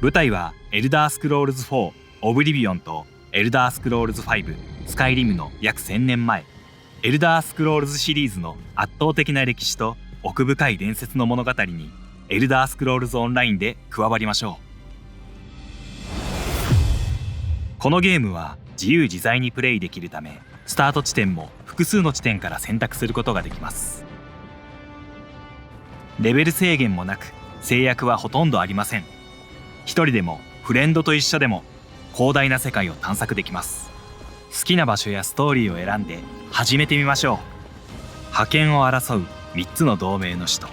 舞台はエルダースクロールズ4オブリビオンとエルダースクロールズ5スカイリムの約1000年前、エルダースクロールズシリーズの圧倒的な歴史と奥深い伝説の物語にエルダースクロールズオンラインで加わりましょう。このゲームは自由自在にプレイできるため、スタート地点も複数の地点から選択することができます。レベル制限もなく制約はほとんどありません。一人でもフレンドと一緒でも広大な世界を探索できます。好きな場所やストーリーを選んで始めてみましょう。覇権を争う3つの同盟の首都、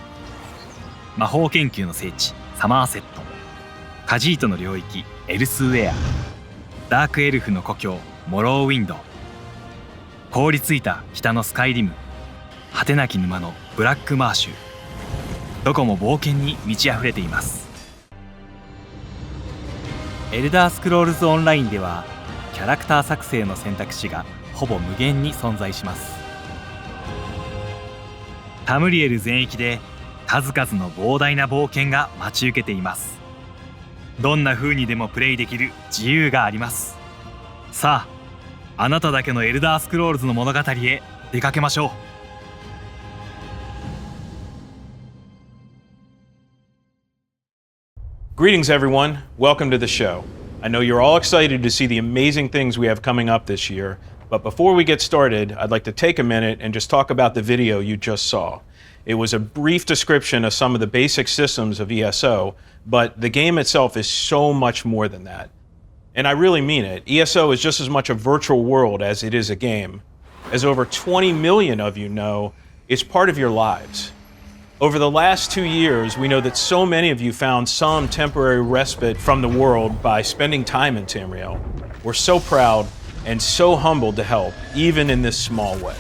魔法研究の聖地サマーセット、カジートの領域エルスウェア、ダークエルフの故郷モローウィンド、凍りついた北のスカイリム、果てなき沼のブラックマーシュ、どこも冒険に満ち溢れています。エルダースクロールズオンラインではキャラクター作成の選択肢がほぼ無限に存在します。タムリエル全域で数々の膨大な冒険が待ち受けています。どんな風にでもプレイできる自由があります。さあ、あなただけのエルダースクロールズの物語へ出かけましょう。Greetings, everyone. Welcome to the show. I know you're all excited to see the amazing things we have coming up this year, but before we get started, I'd like to take a minute and just talk about the video you just saw. It was a brief description of some of the basic systems of ESO, but the game itself is so much more than that. And I really mean it. ESO is just as much a virtual world as it is a game. As over 20 million of you know, it's part of your lives. Over the last 2 years, we know that so many of you found some temporary respite from the world by spending time in Tamriel. We're so proud and so humbled to help, even in this small way.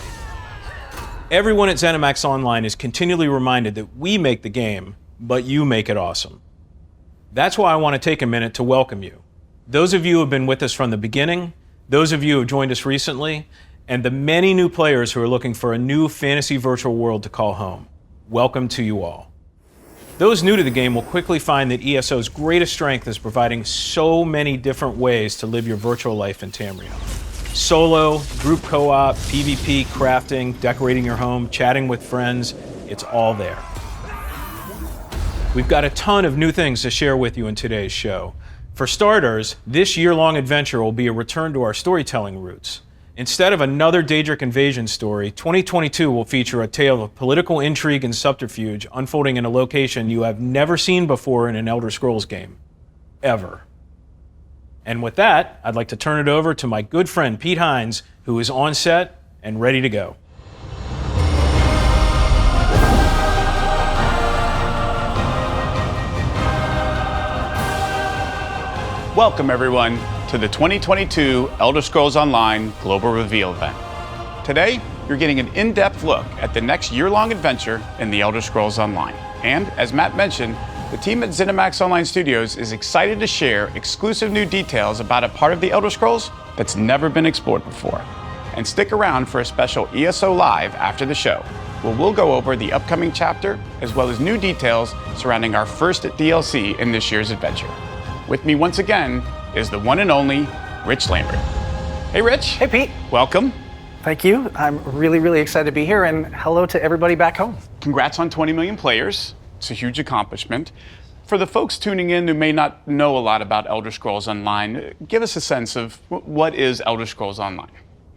Everyone at ZeniMax Online is continually reminded that we make the game, but you make it awesome. That's why I want to take a minute to welcome you. Those of you who have been with us from the beginning, those of you who have joined us recently, and the many new players who are looking for a new fantasy virtual world to call home. Welcome to you all. Those new to the game will quickly find that ESO's greatest strength is providing so many different ways to live your virtual life in Tamriel. Solo, group co-op, PvP, crafting, decorating your home, chatting with friends, it's all there. We've got a ton of new things to share with you in today's show. For starters, this year-long adventure will be a return to our storytelling roots. Instead of another Daedric invasion story, 2022 will feature a tale of political intrigue and subterfuge unfolding in a location you have never seen before in an Elder Scrolls game. Ever. And with that, I'd like to turn it over to my good friend Pete Hines, who is on set and ready to go. Welcome everyone to the 2022 Elder Scrolls Online Global Reveal event. Today, you're getting an in-depth look at the next year-long adventure in the Elder Scrolls Online. And as Matt mentioned, the team at ZeniMax Online Studios is excited to share exclusive new details about a part of the Elder Scrolls that's never been explored before. And stick around for a special ESO Live after the show, where we'll go over the upcoming chapter as well as new details surrounding our first DLC in this year's adventure. With me once again is the one and only Rich Lambert. Hey Rich. Hey Pete. Welcome. Thank you. I'm really excited to be here, and hello to everybody back home. Congrats on 20 million players. It's a huge accomplishment. For the folks tuning in who may not know a lot about Elder Scrolls Online, give us a sense of what is Elder Scrolls Online?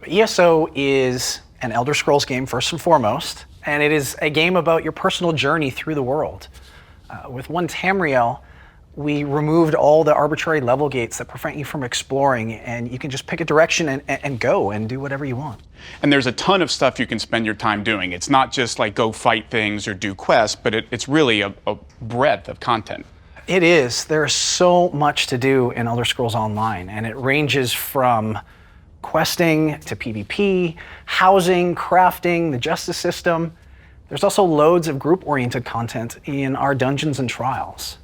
ESO is an Elder Scrolls game first and foremost, and it is a game about your personal journey through the world. With One Tamriel, we removed all the arbitrary level gates that prevent you from exploring, and you can just pick a direction and go and do whatever you want. And there's a ton of stuff you can spend your time doing. It's not just like go fight things or do quests, but it's really a breadth of content. It is. There's so much to do in Elder Scrolls Online, and it ranges from questing to PvP, housing, crafting, the justice system. There's also loads of group-oriented content in our dungeons and trials.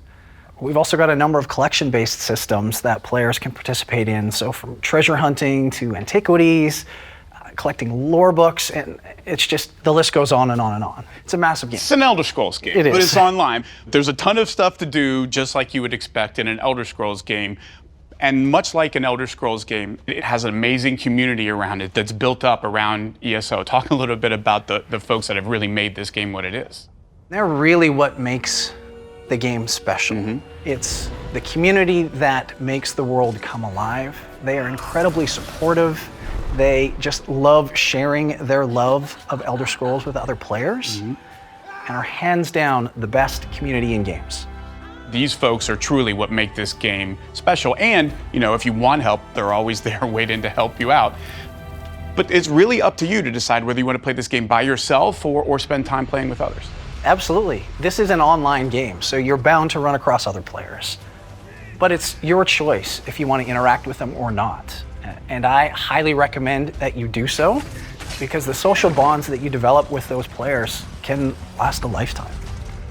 We've also got a number of collection-based systems that players can participate in, so from treasure hunting to antiquities, collecting lore books, and it's just, the list goes on and on and on. It's a massive game. It's an Elder Scrolls game, It but is. it's online. There's a ton of stuff to do, just like you would expect in an Elder Scrolls game. And much like an Elder Scrolls game, it has an amazing community around it that's built up around ESO. Talk a little bit about the folks that have really made this game what it is. They're really what makes the game special. It's the community that makes the world come alive. They are incredibly supportive. They just love sharing their love of Elder Scrolls with other players, and are hands down the best community in games. These folks are truly what make this game special. And, you know, if you want help, they're always there waiting to help you out. But it's really up to you to decide whether you want to play this game by yourself or spend time playing with others. Absolutely. This is an online game, so you're bound to run across other players. But it's your choice if you want to interact with them or not. And I highly recommend that you do so, because the social bonds that you develop with those players can last a lifetime.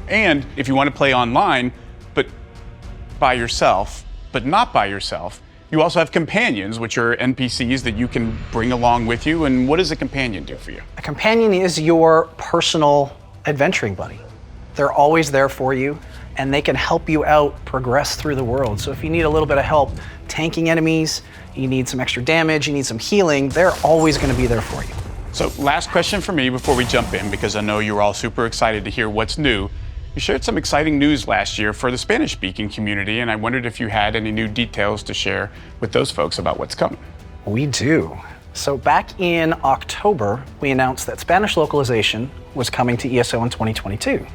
And if you want to play online, but by yourself, but not by yourself, you also have companions, which are NPCs that you can bring along with you. And what does a companion do for you? A companion is your personal adventuring buddy. They're always there for you, and they can help you out progress through the world. So if you need a little bit of help tanking enemies, you need some extra damage, you need some healing, they're always going to be there for you. So last question for me before we jump in, because I know you're all super excited to hear what's new. You shared some exciting news last year for the Spanish-speaking community, and I wondered if you had any new details to share with those folks about what's coming. We do. So back in October, we announced that Spanish localization was coming to ESO in 2022.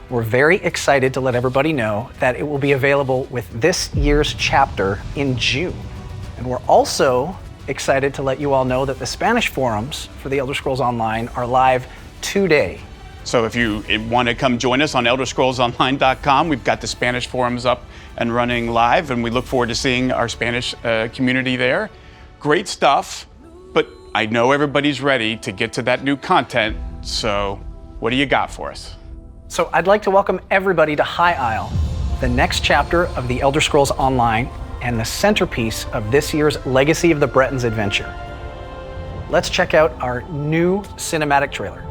We're very excited to let everybody know that it will be available with this year's chapter in June. And we're also excited to let you all know that the Spanish forums for the Elder Scrolls Online are live today. So if you want to come join us on ElderScrollsOnline.com, we've got the Spanish forums up and running live, and we look forward to seeing our Spanish community there. Great stuff, but I know everybody's ready to get to that new content, so what do you got for us? So I'd like to welcome everybody to High Isle, the next chapter of the Elder Scrolls Online and the centerpiece of this year's Legacy of the Bretons adventure. Let's check out our new cinematic trailer.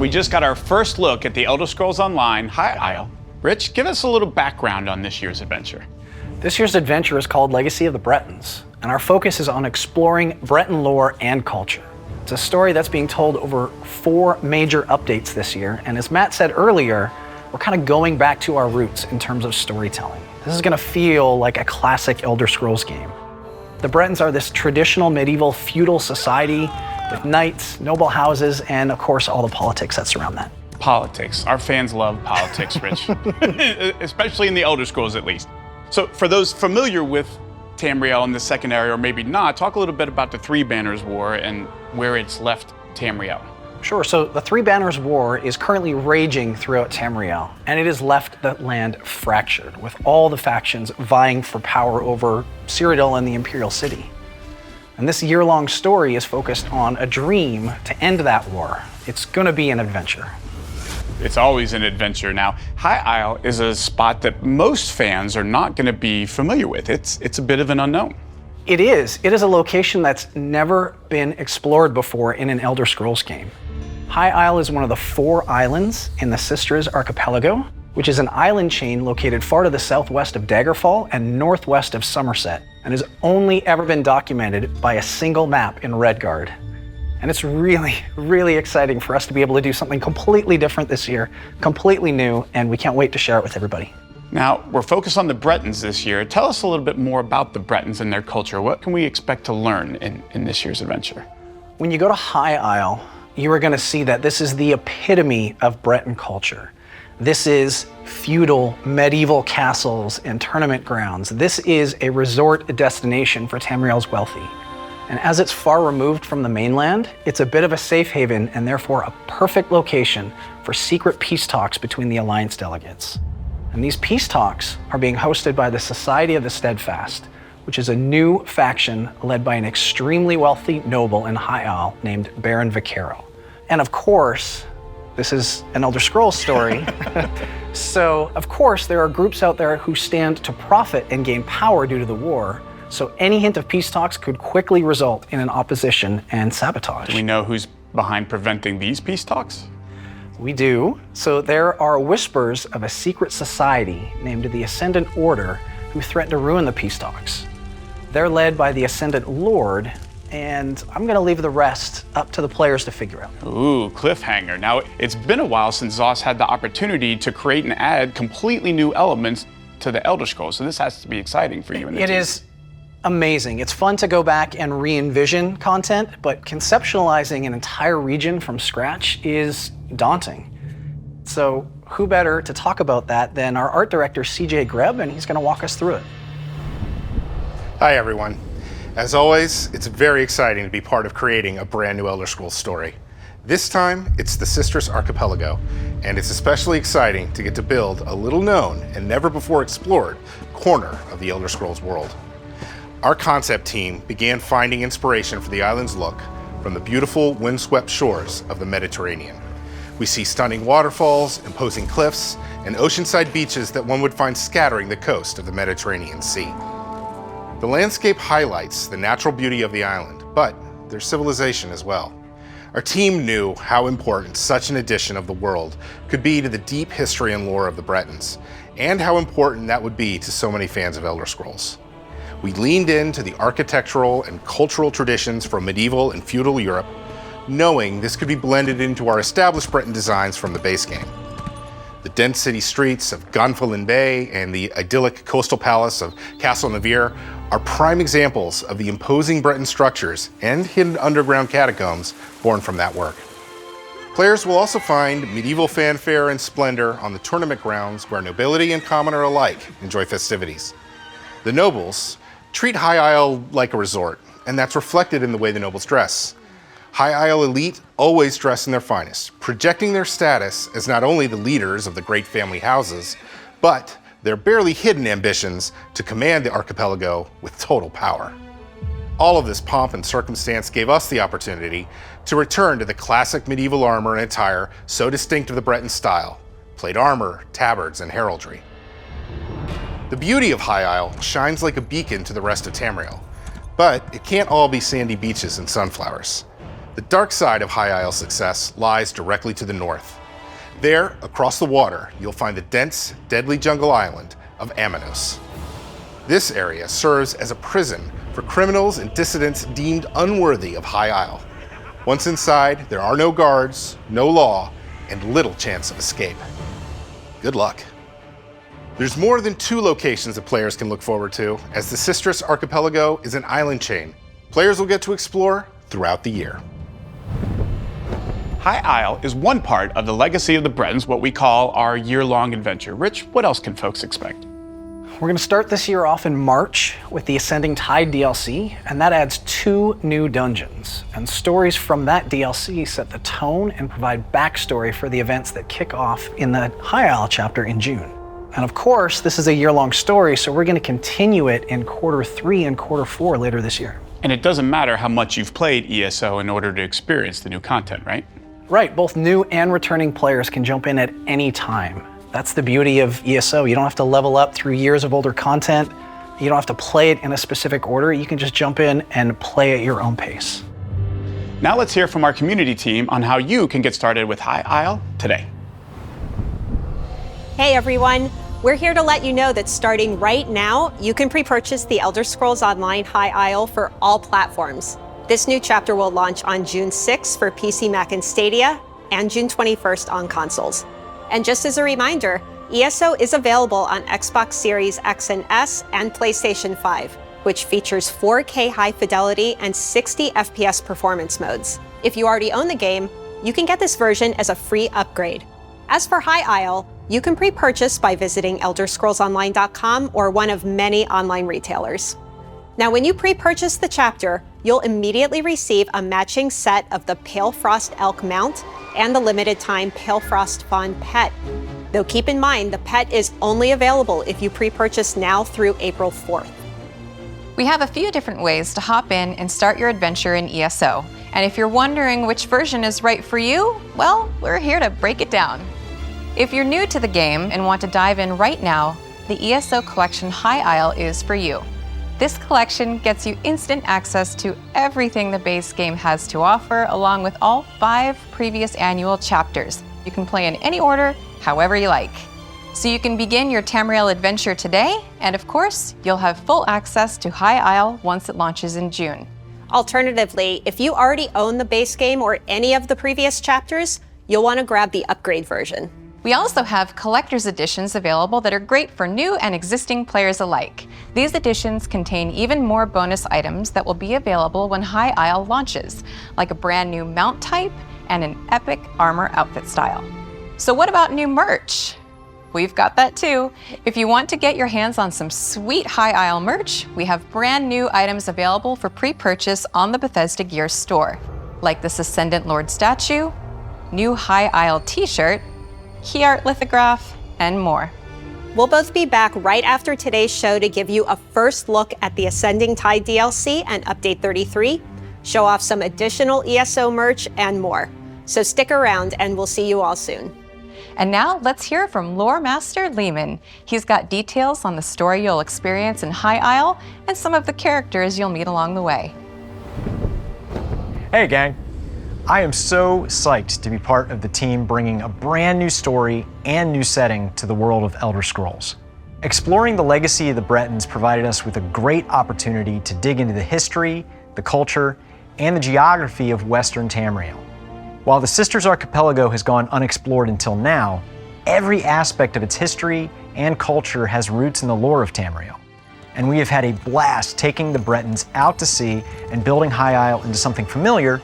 we just got our first look at the Elder Scrolls Online High Isle. Rich, give us a little background on this year's adventure. This year's adventure is called Legacy of the Bretons, and our focus is on exploring Breton lore and culture. It's a story that's being told over 4 major updates this year, and as Matt said earlier, we're kind of going back to our roots in terms of storytelling. This is going to feel like a classic Elder Scrolls game. The Bretons are this traditional medieval feudal society with knights, noble houses, and of course all the politics that surround that. Politics. Our fans love politics, Rich. Especially in the Elder Scrolls, at least. So for those familiar with Tamriel in the second area, or maybe not, talk a little bit about the Three Banners War and where it's left Tamriel. Sure, so the Three Banners War is currently raging throughout Tamriel, and it has left the land fractured, with all the factions vying for power over Cyrodiil and the Imperial City. And this year-long story is focused on a dream to end that war. It's gonna be an adventure. It's always an adventure. Now, High Isle is a spot that most fans are not gonna be familiar with. It's a bit of an unknown. It is. It is a location that's never been explored before in an Elder Scrolls game. High Isle is one of the 4 islands in the Sisters Archipelago, which is an island chain located far to the southwest of Daggerfall and northwest of Somerset, and has only ever been documented by a single map in Redguard. And it's really, really exciting for us to be able to do something completely different this year, completely new, and we can't wait to share it with everybody. Now, we're focused on the Bretons this year. Tell us a little bit more about the Bretons and their culture. What can we expect to learn in this year's adventure? When you go to High Isle, you are going to see that this is the epitome of Breton culture. This is feudal, medieval castles and tournament grounds. This is a resort destination for Tamriel's wealthy. And as it's far removed from the mainland, it's a bit of a safe haven and therefore a perfect location for secret peace talks between the Alliance delegates. And these peace talks are being hosted by the Society of the Steadfast, which is a new faction led by an extremely wealthy noble in High Isle named Baron Vaquero. And of course, this is an Elder Scrolls story. So of course, there are groups out there who stand to profit and gain power due to the war. So any hint of peace talks could quickly result in an opposition and sabotage. Do we know who's behind preventing these peace talks? We do. So there are whispers of a secret society named the Ascendant Order who threaten to ruin the peace talks. They're led by the Ascendant Lord, and I'm going to leave the rest up to the players to figure out. Ooh, cliffhanger. Now, it's been a while since Zoss had the opportunity to create and add completely new elements to the Elder Scrolls, so this has to be exciting for you. It is amazing. It's fun to go back and re-envision content, but conceptualizing an entire region from scratch is daunting. So who better to talk about that than our art director, CJ Greb, and he's going to walk us through it. Hi, everyone. As always, it's very exciting to be part of creating a brand new Elder Scrolls story. This time, it's the Sisters Archipelago, and it's especially exciting to get to build a little known and never before explored corner of the Elder Scrolls world. Our concept team began finding inspiration for the island's look from the beautiful windswept shores of the Mediterranean. We see stunning waterfalls, imposing cliffs, and oceanside beaches that one would find scattering the coast of the Mediterranean Sea. The landscape highlights the natural beauty of the island, but their civilization as well. Our team knew how important such an edition of the world could be to the deep history and lore of the Bretons, and how important that would be to so many fans of Elder Scrolls. We leaned into the architectural and cultural traditions from medieval and feudal Europe, knowing this could be blended into our established Breton designs from the base game. The dense city streets of Gonfalon Bay and the idyllic coastal palace of Castle Navir are prime examples of the imposing Breton structures and hidden underground catacombs born from that work. Players will also find medieval fanfare and splendor on the tournament grounds where nobility and commoner alike enjoy festivities. The nobles treat High Isle like a resort, and that's reflected in the way the nobles dress. High Isle elite always dress in their finest, projecting their status as not only the leaders of the great family houses, but their barely hidden ambitions to command the archipelago with total power. All of this pomp and circumstance gave us the opportunity to return to the classic medieval armor and attire so distinct of the Breton style: plate armor, tabards, and heraldry. The beauty of High Isle shines like a beacon to the rest of Tamriel, but it can't all be sandy beaches and sunflowers. The dark side of High Isle's success lies directly to the north. There, across the water, you'll find the dense, deadly jungle island of Amanos. This area serves as a prison for criminals and dissidents deemed unworthy of High Isle. Once inside, there are no guards, no law, and little chance of escape. Good luck. There's more than 2 locations that players can look forward to, as the Sisters Archipelago is an island chain players will get to explore throughout the year. High Isle is one part of the legacy of the Bretons, what we call our year-long adventure. Rich, what else can folks expect? We're going to start this year off in March with the Ascending Tide DLC, and that adds 2 new dungeons. And stories from that DLC set the tone and provide backstory for the events that kick off in the High Isle chapter in June. And of course, this is a year-long story, so we're going to continue it in quarter 3 and quarter 4 later this year. And it doesn't matter how much you've played ESO in order to experience the new content, right? Right, both new and returning players can jump in at any time. That's the beauty of ESO. You don't have to level up through years of older content. You don't have to play it in a specific order. You can just jump in and play at your own pace. Now let's hear from our community team on how you can get started with High Isle today. Hey everyone, we're here to let you know that starting right now, you can pre-purchase the Elder Scrolls Online High Isle for all platforms. This new chapter will launch on June 6th for PC, Mac, and Stadia, and June 21st on consoles. And just as a reminder, ESO is available on Xbox Series X and S and PlayStation 5, which features 4K high fidelity and 60 FPS performance modes. If you already own the game, you can get this version as a free upgrade. As for High Isle, you can pre-purchase by visiting ElderScrollsOnline.com or one of many online retailers. Now, when you pre-purchase the chapter, you'll immediately receive a matching set of the Pale Frost Elk mount and the limited time Pale Frost Fawn pet. Though keep in mind, the pet is only available if you pre-purchase now through April 4th. We have a few different ways to hop in and start your adventure in ESO. And if you're wondering which version is right for you, well, we're here to break it down. If you're new to the game and want to dive in right now, the ESO Collection High Isle is for you. This collection gets you instant access to everything the base game has to offer, along with all 5 previous annual chapters. You can play in any order, however you like. So you can begin your Tamriel adventure today, and of course, you'll have full access to High Isle once it launches in June. Alternatively, if you already own the base game or any of the previous chapters, you'll want to grab the upgrade version. We also have collector's editions available that are great for new and existing players alike. These editions contain even more bonus items that will be available when High Isle launches, like a brand new mount type and an epic armor outfit style. So what about new merch? We've got that too. If you want to get your hands on some sweet High Isle merch, we have brand new items available for pre-purchase on the Bethesda Gear store, like this Ascendant Lord statue, new High Isle t-shirt, key art lithograph, and more. We'll both be back right after today's show to give you a first look at the Ascending Tide DLC and Update 33, show off some additional ESO merch, and more. So stick around and we'll see you all soon. And now let's hear from Lore Master Lehman. He's got details on the story you'll experience in High Isle and some of the characters you'll meet along the way. Hey gang, I am so psyched to be part of the team bringing a brand new story and new setting to the world of Elder Scrolls. Exploring the legacy of the Bretons provided us with a great opportunity to dig into the history, the culture, and the geography of Western Tamriel. While the Sisters Archipelago has gone unexplored until now, every aspect of its history and culture has roots in the lore of Tamriel. And we have had a blast taking the Bretons out to sea and building High Isle into something familiar,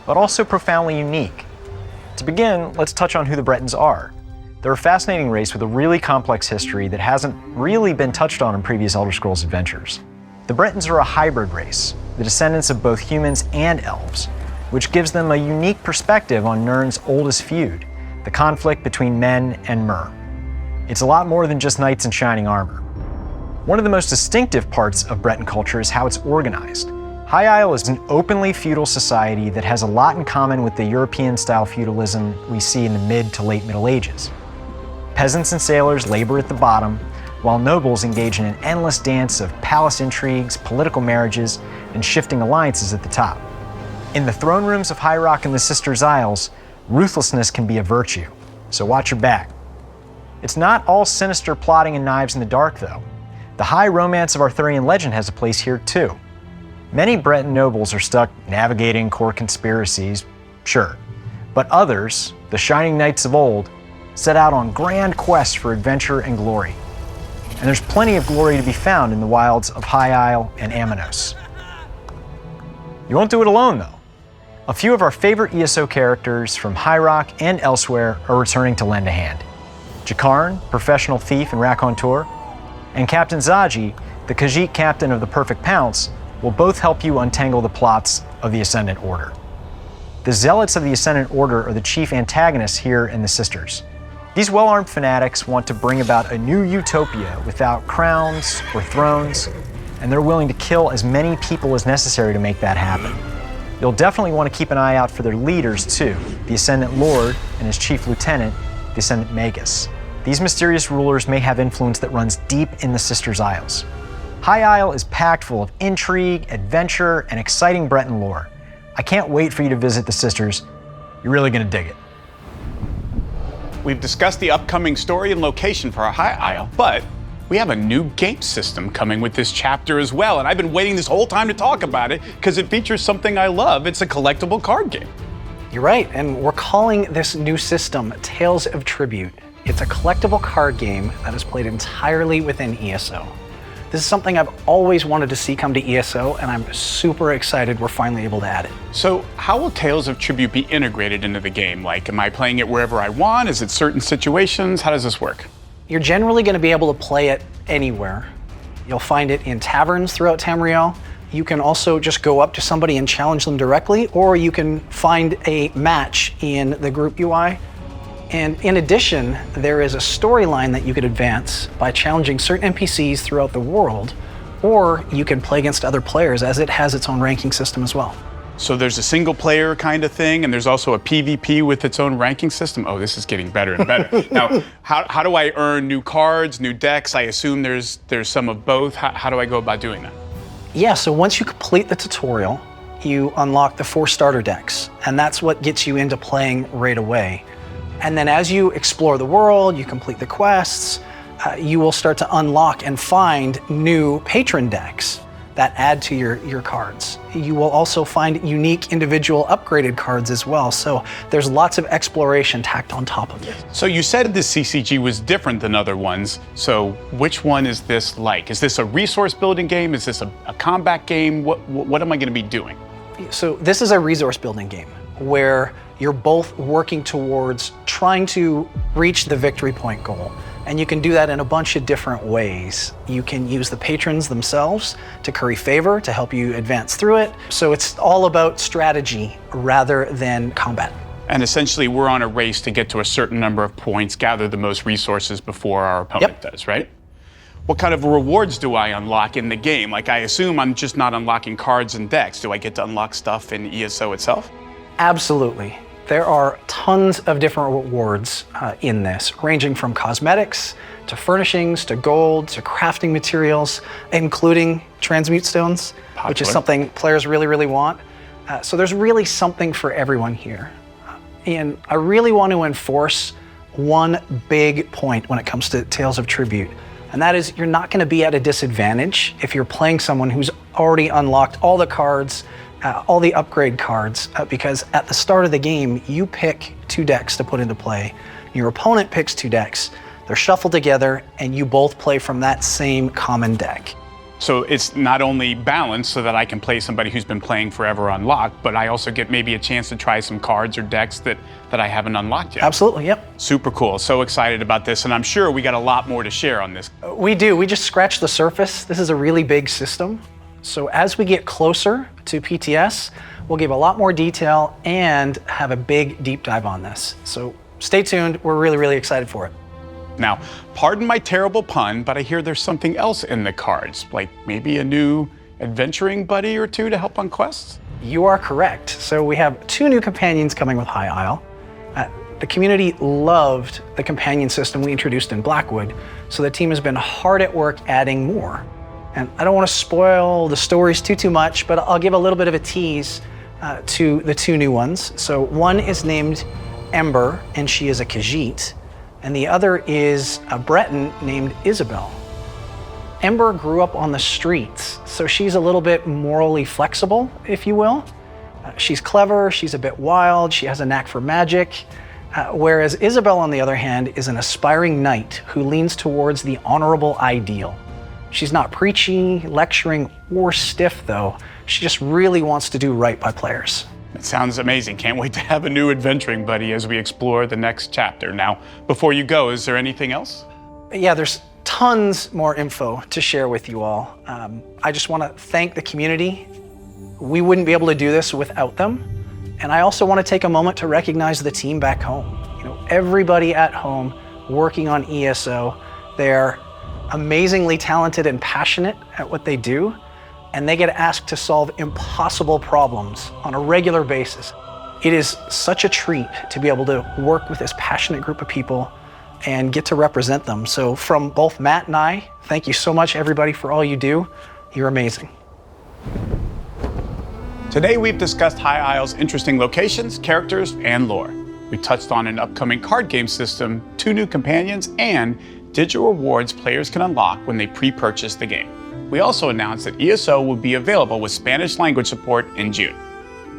but also profoundly unique. To begin, let's touch on who the Bretons are. They're a fascinating race with a really complex history that hasn't really been touched on in previous Elder Scrolls adventures. The Bretons are a hybrid race, the descendants of both humans and elves, which gives them a unique perspective on Nirn's oldest feud, the conflict between men and Mer. It's a lot more than just knights in shining armor. One of the most distinctive parts of Breton culture is how it's organized. High Isle is an openly feudal society that has a lot in common with the European-style feudalism we see in the mid to late Middle Ages. Peasants and sailors labor at the bottom, while nobles engage in an endless dance of palace intrigues, political marriages, and shifting alliances at the top. In the throne rooms of High Rock and the Sisters' Isles, ruthlessness can be a virtue, so watch your back. It's not all sinister plotting and knives in the dark, though. The high romance of Arthurian legend has a place here, too. Many Breton nobles are stuck navigating court conspiracies, sure, but others, the shining knights of old, set out on grand quests for adventure and glory. And there's plenty of glory to be found in the wilds of High Isle and Amanos. You won't do it alone, though. A few of our favorite ESO characters from High Rock and elsewhere are returning to lend a hand. Jakarn, professional thief and raconteur, and Captain Zaji, the Khajiit captain of the Perfect Pounce, will both help you untangle the plots of the Ascendant Order. The Zealots of the Ascendant Order are the chief antagonists here in the Sisters. These well-armed fanatics want to bring about a new utopia without crowns or thrones, and they're willing to kill as many people as necessary to make that happen. You'll definitely want to keep an eye out for their leaders too, the Ascendant Lord and his chief lieutenant, the Ascendant Magus. These mysterious rulers may have influence that runs deep in the Sisters' Isles. High Isle is packed full of intrigue, adventure, and exciting Breton lore. I can't wait for you to visit the Sisters. You're really gonna dig it. We've discussed the upcoming story and location for our High Isle, but we have a new game system coming with this chapter as well, and I've been waiting this whole time to talk about it because it features something I love. It's a collectible card game. You're right, and we're calling this new system Tales of Tribute. It's a collectible card game that is played entirely within ESO. This is something I've always wanted to see come to ESO, and I'm super excited we're finally able to add it. So how will Tales of Tribute be integrated into the game? Like, am I playing it wherever I want? Is it certain situations? How does this work? You're generally going to be able to play it anywhere. You'll find it in taverns throughout Tamriel. You can also just go up to somebody and challenge them directly, or you can find a match in the group UI. And in addition, there is a storyline that you could advance by challenging certain NPCs throughout the world, or you can play against other players as it has its own ranking system as well. So there's a single player kind of thing, and there's also a PvP with its own ranking system. Oh, this is getting better and better. Now, how do I earn new cards, new decks? I assume there's some of both. How do I go about doing that? Yeah, so once you complete the tutorial, you unlock the 4 starter decks, and that's what gets you into playing right away. And then as you explore the world, you complete the quests, you will start to unlock and find new patron decks that add to your cards. You will also find unique individual upgraded cards as well. So there's lots of exploration tacked on top of it. So you said this CCG was different than other ones. So which one is this like? Is this a resource building game? Is this a combat game? What am I going to be doing? So this is a resource building game where you're both working towards trying to reach the victory point goal. And you can do that in a bunch of different ways. You can use the patrons themselves to curry favor, to help you advance through it. So it's all about strategy rather than combat. And essentially, we're on a race to get to a certain number of points, gather the most resources before our opponent does, right? What kind of rewards do I unlock in the game? Like, I assume I'm just not unlocking cards and decks. Do I get to unlock stuff in ESO itself? Absolutely. There are tons of different rewards in this, ranging from cosmetics to furnishings to gold to crafting materials, including transmute stones, which is something players really, really want. So there's really something for everyone here. And I really want to enforce one big point when it comes to Tales of Tribute, and that is you're not going to be at a disadvantage if you're playing someone who's already unlocked all the cards, all the upgrade cards, because at the start of the game, you pick 2 decks to put into play. Your opponent picks 2 decks. They're shuffled together, and you both play from that same common deck. So it's not only balanced so that I can play somebody who's been playing forever unlocked, but I also get maybe a chance to try some cards or decks that I haven't unlocked yet. Absolutely, yep. Super cool. So excited about this, and I'm sure we got a lot more to share on this. We do. We just scratched the surface. This is a really big system. So as we get closer to PTS, we'll give a lot more detail and have a big deep dive on this. So stay tuned. We're really, really excited for it. Now, pardon my terrible pun, but I hear there's something else in the cards, like maybe a new adventuring buddy or 2 to help on quests? You are correct. So we have 2 new companions coming with High Isle. The community loved the companion system we introduced in Blackwood, so the team has been hard at work adding more. And I don't want to spoil the stories too much, but I'll give a little bit of a tease. to the two new ones. So one is named Ember, and she is a Khajiit, and the other is a Breton named Isabel. Ember grew up on the streets, so she's a little bit morally flexible, if you will. She's clever, she's a bit wild, she has a knack for magic, whereas Isabel, on the other hand, is an aspiring knight who leans towards the honorable ideal. She's not preachy, lecturing, or stiff, though. She just really wants to do right by players. It sounds amazing. Can't wait to have a new adventuring buddy as we explore the next chapter. Now, before you go, is there anything else? Yeah, there's tons more info to share with you all. I just want to thank the community. We wouldn't be able to do this without them. And I also want to take a moment to recognize the team back home. Everybody at home working on ESO. They're amazingly talented and passionate at what they do, and they get asked to solve impossible problems on a regular basis. It is such a treat to be able to work with this passionate group of people and get to represent them. So from both Matt and I, thank you so much, everybody, for all you do. You're amazing. Today we've discussed High Isle's interesting locations, characters, and lore. We touched on an upcoming card game system, 2 new companions, and digital rewards players can unlock when they pre-purchase the game. We also announced that ESO will be available with Spanish language support in June.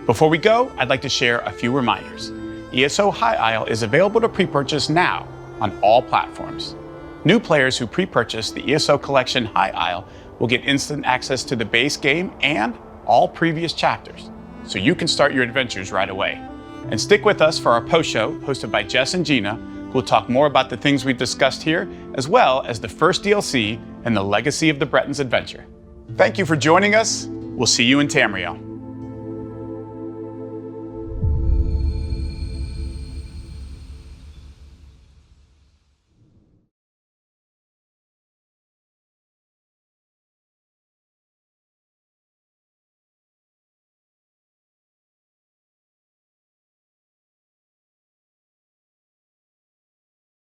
Before we go, I'd like to share a few reminders. ESO High Isle is available to pre-purchase now on all platforms. New players who pre-purchase the ESO Collection High Isle will get instant access to the base game and all previous chapters, so you can start your adventures right away. And stick with us for our post-show hosted by Jess and Gina, who will talk more about the things we've discussed here, as well as the first DLC and the legacy of the Bretons' adventure. Thank you for joining us. We'll see you in Tamriel.